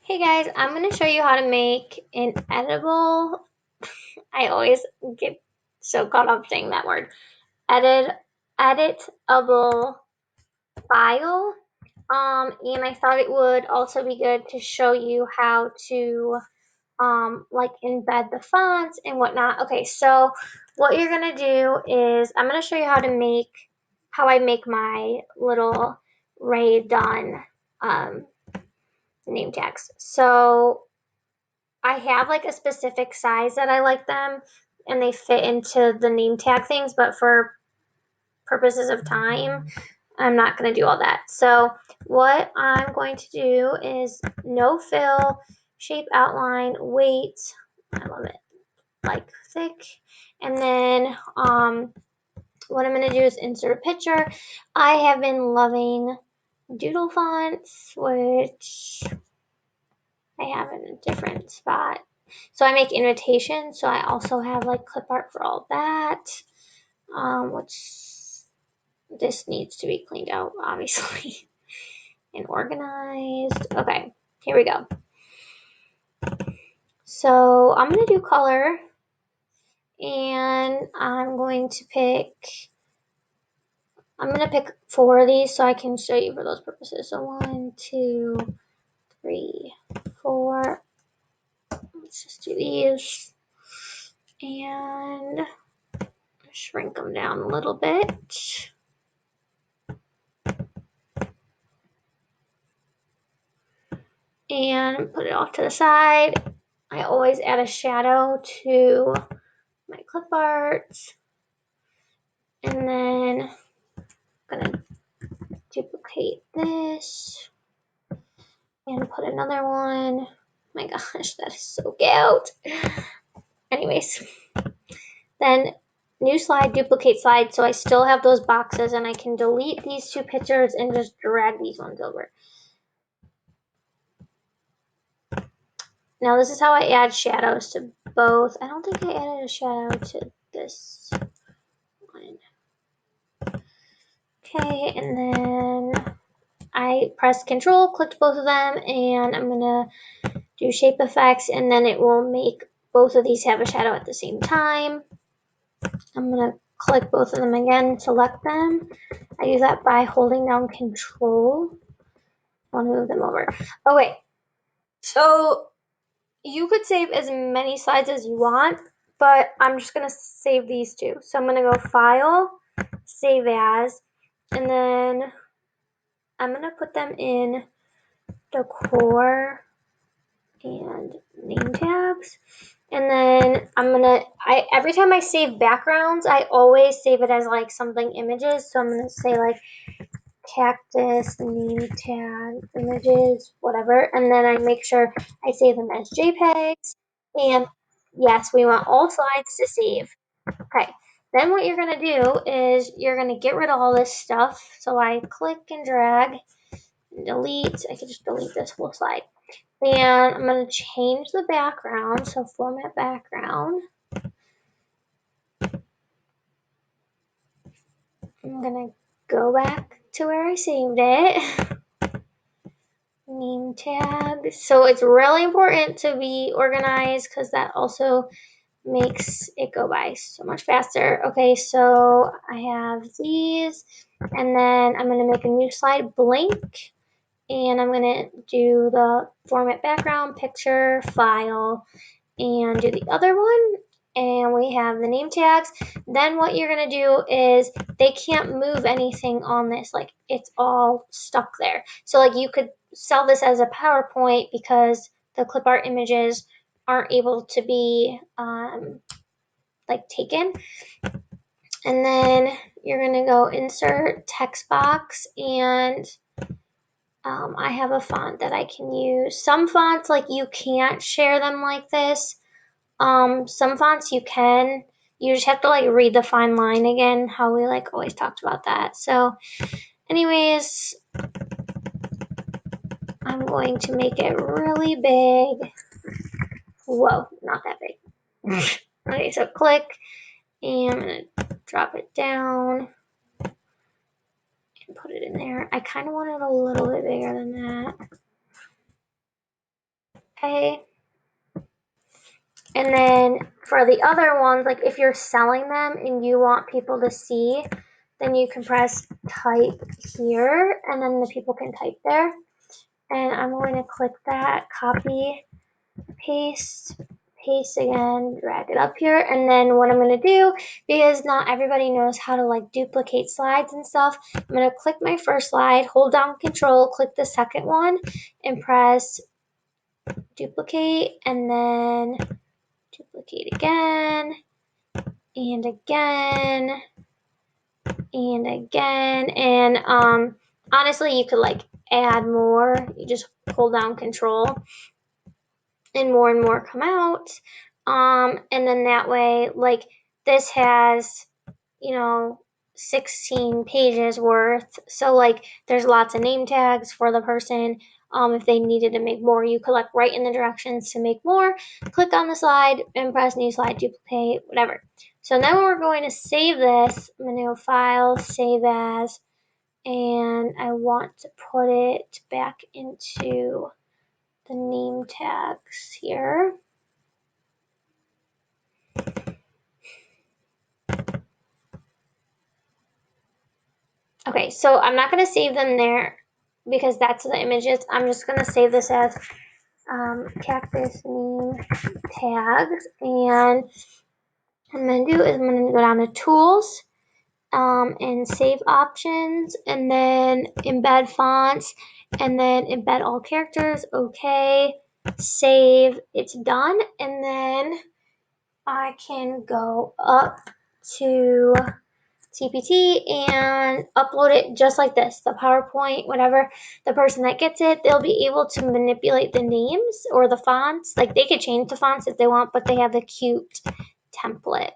Hey guys, I'm going to show you how to make an editable. I always get so caught up saying that word. Edit, editable file. And I thought it would also be good to show you how to like embed the fonts and whatnot. Okay, so what you're gonna do is I'm gonna show you how I make my little Ray Dunn name tags. So I have like a specific size that I like them and they fit into the name tag things, but for purposes of time, I'm not going to do all that. So what I'm going to do is no fill, shape outline, weight, I love it, like thick. And then what I'm going to do is insert a picture. I have been loving doodle fonts, which I have in a different spot. So I make invitations. So I also have like clip art for all that, which this needs to be cleaned out, obviously, and organized. Okay, here we go. So I'm going to do color, and I'm going to pick 4 of these so I can show you for those purposes. So 1, 2, 3, 4. Let's just do these. And shrink them down a little bit. And put it off to the side. I always add a shadow to my clip art. And then I'm going to duplicate this and put another one. Oh my gosh, that is so cute. Anyways, then new slide, duplicate slide. So I still have those boxes and I can delete these 2 pictures and just drag these ones over. Now this is how I add shadows to both. I don't think I added a shadow to this one. Okay, and then I press Control, clicked both of them, and I'm gonna do shape effects, and then it will make both of these have a shadow at the same time. I'm gonna click both of them again, select them. I do that by holding down Control. I want to move them over. Oh wait, so you could save as many slides as you want, but I'm just gonna save these 2. So I'm gonna go File, Save As, and then I'm gonna put them in Decor and Name Tabs. And then every time I save backgrounds, I always save it as like something images. So I'm gonna say like cactus, name tag, images, whatever. And then I make sure I save them as JPEGs. And yes, we want all slides to save. Okay. Then what you're going to do is you're going to get rid of all this stuff. So I click and drag and delete. I can just delete this whole slide. And I'm going to change the background. So format background. I'm going to go back to where I saved it. Name tag. So it's really important to be organized because that also makes it go by so much faster. Okay, so I have these, and then I'm going to make a new slide blank, and I'm going to do the format background, picture, file, and do the other one. And we have the name tags. Then what you're going to do is they can't move anything on this. Like it's all stuck there. So like you could sell this as a PowerPoint because the clip art images aren't able to be like taken. And then you're going to go insert text box, and I have a font that I can use. Some fonts, like you can't share them like this. Some fonts you can. You just have to like read the fine line again, how we like always talked about that. So anyways, I'm going to make it really big. Whoa, not that big. Okay, so click, and I'm going to drop it down and put it in there. I kind of want it a little bit bigger than that. Okay. And then for the other ones, like if you're selling them and you want people to see, then you can press type here and then the people can type there. And I'm going to click that, copy, paste, paste again, drag it up here. And then what I'm going to do, because not everybody knows how to like duplicate slides and stuff, I'm going to click my first slide, hold down control, click the second one and press duplicate and then duplicate again and again and again. And honestly, you could like add more. You just hold down control and more come out. And then that way, like this has, 16 pages worth. So like there's lots of name tags for the person. If they needed to make more, you could like write in the directions to make more, click on the slide and press new slide, duplicate, whatever. So now we're going to save this. I'm going to go file, save as, and I want to put it back into the name tags here. Okay, so I'm not going to save them there because that's the images. I'm just going to save this as cactus name tags. And what I'm going to do is I'm going to go down to tools and save options and then embed fonts and then embed all characters. Okay, save, it's done. And then I can go up to TPT and upload it just like this, the PowerPoint, whatever. The person that gets it, they'll be able to manipulate the names or the fonts. Like they could change the fonts if they want, but they have the cute template.